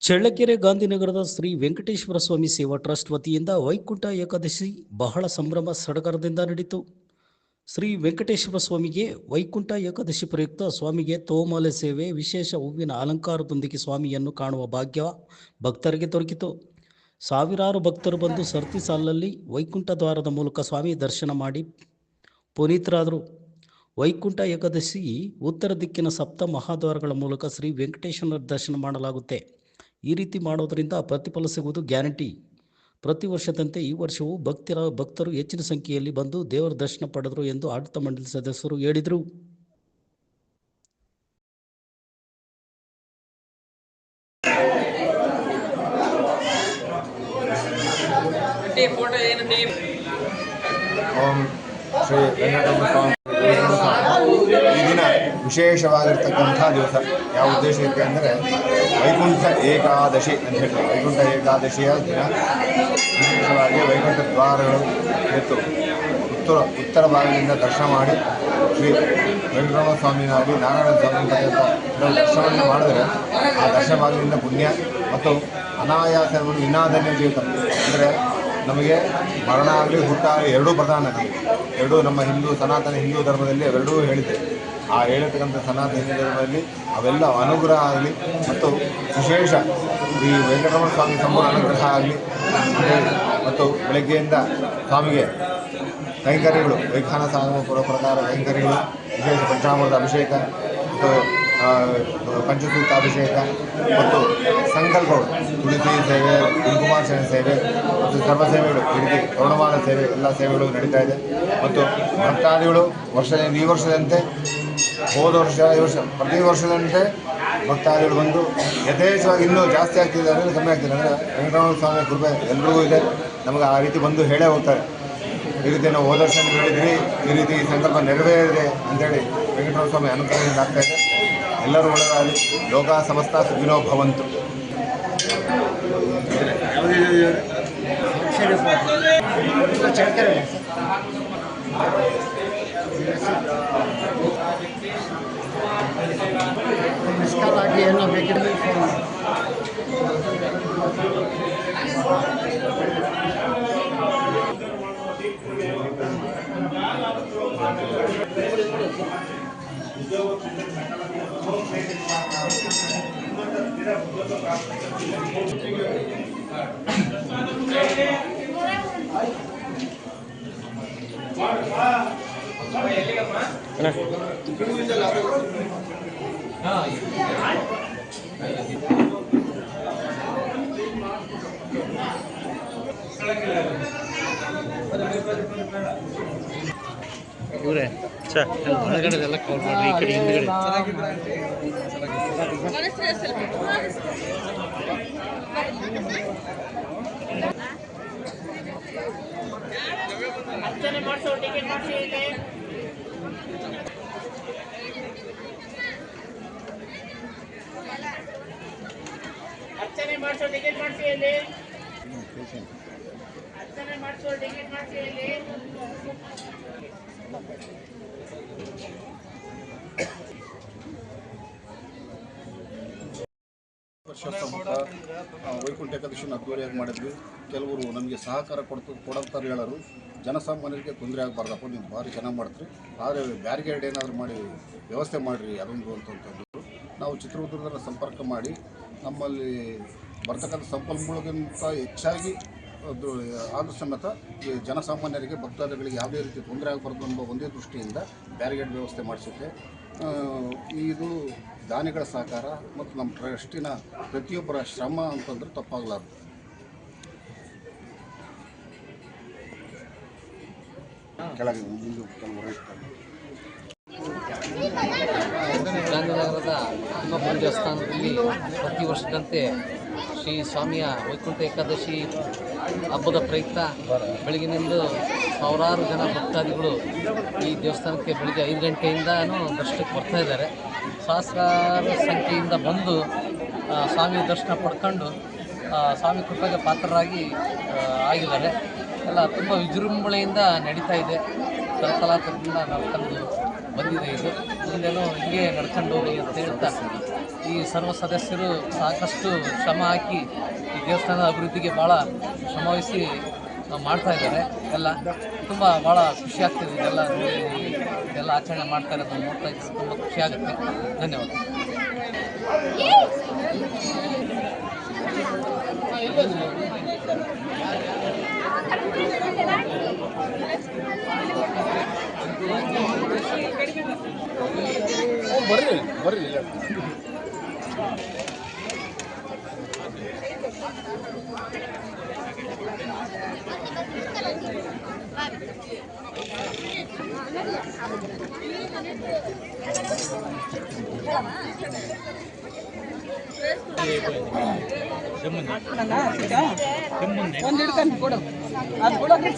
ಚಳ್ಳಕೆರೆ ಗಾಂಧಿನಗರದ ಶ್ರೀ ವೆಂಕಟೇಶ್ವರ ಸ್ವಾಮಿ ಸೇವಾ ಟ್ರಸ್ಟ್ ವತಿಯಿಂದ ವೈಕುಂಠ ಏಕಾದಶಿ ಬಹಳ ಸಂಭ್ರಮ ಸಡಗರದಿಂದ ನಡೆಯಿತು. ಶ್ರೀ ವೆಂಕಟೇಶ್ವರ ಸ್ವಾಮಿಗೆ ವೈಕುಂಠ ಏಕಾದಶಿ ಪ್ರಯುಕ್ತ ಸ್ವಾಮಿಗೆ ತೋಮಾಲೆ ಸೇವೆ, ವಿಶೇಷ ಹೂವಿನ ಅಲಂಕಾರದೊಂದಿಗೆ ಸ್ವಾಮಿಯನ್ನು ಕಾಣುವ ಭಾಗ್ಯ ಭಕ್ತರಿಗೆ ದೊರಕಿತು. ಸಾವಿರಾರು ಭಕ್ತರು ಬಂದು ಸರತಿ ಸಾಲಿನಲ್ಲಿ ವೈಕುಂಠ ದ್ವಾರದ ಮೂಲಕ ಸ್ವಾಮಿ ದರ್ಶನ ಮಾಡಿ ಪುನೀತರಾದರು. ವೈಕುಂಠ ಏಕಾದಶಿ ಉತ್ತರ ದಿಕ್ಕಿನ ಸಪ್ತ ಮಹಾದ್ವಾರಗಳ ಮೂಲಕ ಶ್ರೀ ವೆಂಕಟೇಶ್ವರನ ದರ್ಶನ ಮಾಡಲಾಗುತ್ತೆ. ಈ ರೀತಿ ಮಾಡೋದರಿಂದ ಪ್ರತಿಫಲ ಸಿಗುವುದು ಗ್ಯಾರಂಟಿ. ಪ್ರತಿ ವರ್ಷದಂತೆ ಈ ವರ್ಷವೂ ಭಕ್ತರು ಹೆಚ್ಚಿನ ಸಂಖ್ಯೆಯಲ್ಲಿ ಬಂದು ದೇವರ ದರ್ಶನ ಪಡೆದರು ಎಂದು ಆಡಳಿತ ಮಂಡಳಿ ಸದಸ್ಯರು ಹೇಳಿದರು. ಓಂ ಶ್ರೀ ವೆಂಕಟೇಶ್ವರ ಸ್ವಾಮಿ ಈ ದಿನ ವಿಶೇಷವಾಗಿರ್ತಕ್ಕಂಥ ದಿವಸ. ಯಾವ ಉದ್ದೇಶಕ್ಕೆ ಅಂದರೆ ವೈಕುಂಠ ಏಕಾದಶಿ ಅಂತ ಹೇಳ್ತಾರೆ. ವೈಕುಂಠ ಏಕಾದಶಿಯ ದಿನ ವಿಶೇಷವಾಗಿ ವೈಕುಂಠ ದ್ವಾರಗಳು ಎತ್ತು ಉತ್ತರ ಭಾಗದಿಂದ ದರ್ಶನ ಮಾಡಿ ಶ್ರೀ ವೆಂಕಟರಮಣ ಸ್ವಾಮಿನಾಗಲಿ ನಾರಾಯಣ ಸ್ವಾಮಿ ದರ್ಶನವನ್ನು ಮಾಡಿದರೆ ಆ ದರ್ಶನ ಭಾಗದಿಂದ ಪುಣ್ಯ ಮತ್ತು ಅನಾಯಾಸಗಳು ವಿನಾದನ್ಯ ಜೀವಿತ. ಅಂದರೆ ನಮಗೆ ಮರಣ ಆಗಲಿ ಹುಟ್ಟಾಗಲಿ ಎರಡೂ ಪ್ರಧಾನ. ಎರಡೂ ನಮ್ಮ ಸನಾತನ ಹಿಂದೂ ಧರ್ಮದಲ್ಲಿ ಅವೆರಡೂ ಹೇಳಿದೆ. ಆ ಹೇಳಿರ್ತಕ್ಕಂಥ ಸನಾತನ ಹಿಂದೂ ಧರ್ಮದಲ್ಲಿ ಅವೆಲ್ಲ ಅನುಗ್ರಹ ಆಗಲಿ ಮತ್ತು ವಿಶೇಷ ಈ ವೆಂಕಟರಮಣ ಸ್ವಾಮಿ ಸಂಪೂರ್ಣ ಅನುಗ್ರಹ ಆಗಲಿ ಅಂತೇಳಿ ಮತ್ತು ಬೆಳಗ್ಗೆಯಿಂದ ಸ್ವಾಮಿಗೆ ಕೈಂಕರ್ಯಗಳು ವೈಖಾನ ಸಾಗಮ ಕೊಡೋ ಪ್ರಕಾರ ಕೈಂಕರ್ಯಗಳು, ವಿಶೇಷ ಪಂಚಾಮೃತ ಅಭಿಷೇಕ ಮತ್ತು ಪಂಚಸೂಕ್ತ ಅಭಿಷೇಕ ಮತ್ತು ಸಂಕಲ್ಪಗಳು, ತುಳಸಿ ಸೇವೆ, ಕುಂಕುಮಾರ್ಚನೆ ಸೇವೆ ಮತ್ತು ಸರ್ವ ಸೇವೆಗಳು, ಈ ರೀತಿ ತೋರಣಮಾಲ ಸೇವೆ ಎಲ್ಲ ಸೇವೆಗಳು ನಡೀತಾ ಇದೆ. ಮತ್ತು ಭಕ್ತಾದಿಗಳು ಈ ವರ್ಷದಂತೆ ಹೋದ ವರ್ಷ ಈ ವರ್ಷ ಪ್ರತಿ ವರ್ಷದಂತೆ ಭಕ್ತಾದಿಗಳು ಬಂದು ಯಥೇಚ್ಛವಾಗಿ ಇನ್ನೂ ಜಾಸ್ತಿ ಆಗ್ತಿದೆ ಅಂದರೆ ಕಮ್ಮಿ ಆಗ್ತಿದೆ. ಅಂದರೆ ವೆಂಕಟರಮಣ ಸ್ವಾಮಿ ಕೃಪೆ ಎಲ್ರಿಗೂ ಇದೆ. ನಮಗೆ ಆ ರೀತಿ ಬಂದು ಹೇಳೇ ಹೋಗ್ತಾರೆ. ಈ ರೀತಿ ನಾವು ಹೋದ ವರ್ಷ ಹೇಳಿದ್ರಿ, ಈ ರೀತಿ ಸಂಕಲ್ಪ ನೆರವೇರಿದೆ ಅಂತೇಳಿ ವೆಂಕಟರಮಣ ಸ್ವಾಮಿ ಅನುಗ್ರಹದಿಂದ ಆಗ್ತಾ ಇದೆ. ಎಲ್ಲರೂ ಒಳ್ಳೆಯದಾಗಲಿ. ಲೋಕ ಸಮಸ್ತ ಸುಖಿನೋ ಭವಂತು. ಏನೋ ಬೇಕಿದ್ರೆ ಇವರೇ ಹೊರಗಡೆದೆಲ್ಲ ಕವರ್ ಮಾಡ್ರಿ. ಈ ಕಡೆ ಹಿಂದ್ಗಡೆ ಅರ್ಚನೆ ಮಾಡಿಸೋ ಟಿಕೆಟ್ ಮಾಡಿಸಿ ಇಲ್ಲಿ. ಅರ್ಚನೆ ಮಾಡಿಸೋ ಟಿಕೆಟ್ ಮಾಡಿಸಿ ಇಲ್ಲಿ. ಅರ್ಚನೆ ಮಾಡಿಸೋ ಟಿಕೆಟ್ ಮಾಡಿಸಿ ಇಲ್ಲಿ. ವರ್ಷ ವೈಕುಂಠ ಏಕಾದಶಿನ ಅದ್ದೂರಿಯಾಗಿ ಮಾಡಿದ್ವಿ. ಕೆಲವರು ನಮಗೆ ಸಹಕಾರ ಕೊಡಂತಾರೆ ಹೇಳೋರು, ಜನಸಾಮಾನ್ಯರಿಗೆ ತೊಂದರೆ ಆಗಬಾರ್ದಪ್ಪ, ನೀವು ಭಾರಿ ಚೆನ್ನಾಗಿ ಮಾಡ್ತೀರಿ, ಆದರೆ ಬ್ಯಾರಿಗೇಡ್ ಏನಾದರೂ ಮಾಡಿ ವ್ಯವಸ್ಥೆ ಮಾಡಿರಿ ಅದೊಂದು ಅಂತಂತಂದರು. ನಾವು ಚಿತ್ರದುರ್ಗದಲ್ಲಿ ಸಂಪರ್ಕ ಮಾಡಿ ನಮ್ಮಲ್ಲಿ ಬರ್ತಕ್ಕಂಥ ಸಂಪನ್ಮೂಲಕ್ಕಿಂತ ಹೆಚ್ಚಾಗಿ ಆದರೂ ಸಮೇತ ಈ ಜನಸಾಮಾನ್ಯರಿಗೆ ಭಕ್ತಾದಿಗಳಿಗೆ ಯಾವುದೇ ರೀತಿ ತೊಂದರೆ ಆಗಬಾರ್ದು ಎಂಬ ಒಂದೇ ದೃಷ್ಟಿಯಿಂದ ಬ್ಯಾರಿಗೇಡ್ ವ್ಯವಸ್ಥೆ ಮಾಡಿಸುತ್ತೆ. ಇದು ದಾನಿಗಳ ಸಹಕಾರ ಮತ್ತು ನಮ್ಮ ಟ್ರಸ್ಟಿನ ಪ್ರತಿಯೊಬ್ಬರ ಶ್ರಮ ಅಂತಂದ್ರೆ ತಪ್ಪಾಗಲಾರದು. ಕೆಳಗೆ ಗಾಂಧಿನಗರದ ಹನುಮಪ್ಪನ ದೇವಸ್ಥಾನದಲ್ಲಿ ಪ್ರತಿ ವರ್ಷದಂತೆ ಶ್ರೀ ಸ್ವಾಮಿಯ ವೈಕುಂಠ ಏಕಾದಶಿ ಹಬ್ಬದ ಪ್ರಯುಕ್ತ ಬೆಳಗಿನಿಂದ ಸಾವಿರಾರು ಜನ ಭಕ್ತಾದಿಗಳು ಈ ದೇವಸ್ಥಾನಕ್ಕೆ ಬೆಳಗ್ಗೆ 5 ಗಂಟೆಯಿಂದನೂ ದರ್ಶನಕ್ಕೆ ಬರ್ತಾ ಇದ್ದಾರೆ. ಸಹಸ್ರಾರು ಸಂಖ್ಯೆಯಿಂದ ಬಂದು ಸ್ವಾಮಿ ದರ್ಶನ ಪಡ್ಕೊಂಡು ಸ್ವಾಮಿ ಕೃಪೆಗೆ ಪಾತ್ರರಾಗಿ ಆಗಿದ್ದಾರೆ. ಎಲ್ಲ ತುಂಬ ವಿಜೃಂಭಣೆಯಿಂದ ನಡೀತಾ ಇದೆ. ಕಲಾಕೃತಿಯಿಂದ ನಡ್ಕೊಂಡು ಬಂದಿದೆ ಇದು. ಮುಂದೇನೋ ಹಿಂಗೆ ನಡ್ಕೊಂಡು ಹೋಗಿ ಅಂತ ಹೇಳ್ತಾ ಈ ಸರ್ವ ಸದಸ್ಯರು ಸಾಕಷ್ಟು ಶ್ರಮ ಹಾಕಿ ಈ ದೇವಸ್ಥಾನದ ಅಭಿವೃದ್ಧಿಗೆ ಭಾಳ ಶ್ರಮವಹಿಸಿ ಮಾಡ್ತಾ ಇದ್ದಾರೆ. ಎಲ್ಲ ತುಂಬ ಭಾಳ ಖುಷಿ ಆಗ್ತಿದೆ. ಇದೆಲ್ಲ ಆಚರಣೆ ಮಾಡ್ತಾ ಇರೋದನ್ನು ನೋಡ್ತಾ ಇದ್ದು ತುಂಬ ಖುಷಿ ಆಗುತ್ತೆ. ಧನ್ಯವಾದ. ಬರ್ರಿ ಒಂದು ಹಿಡ್ಕೊಂಡು ಕೊಡು ಅದು ಕೊಡೋಕೆ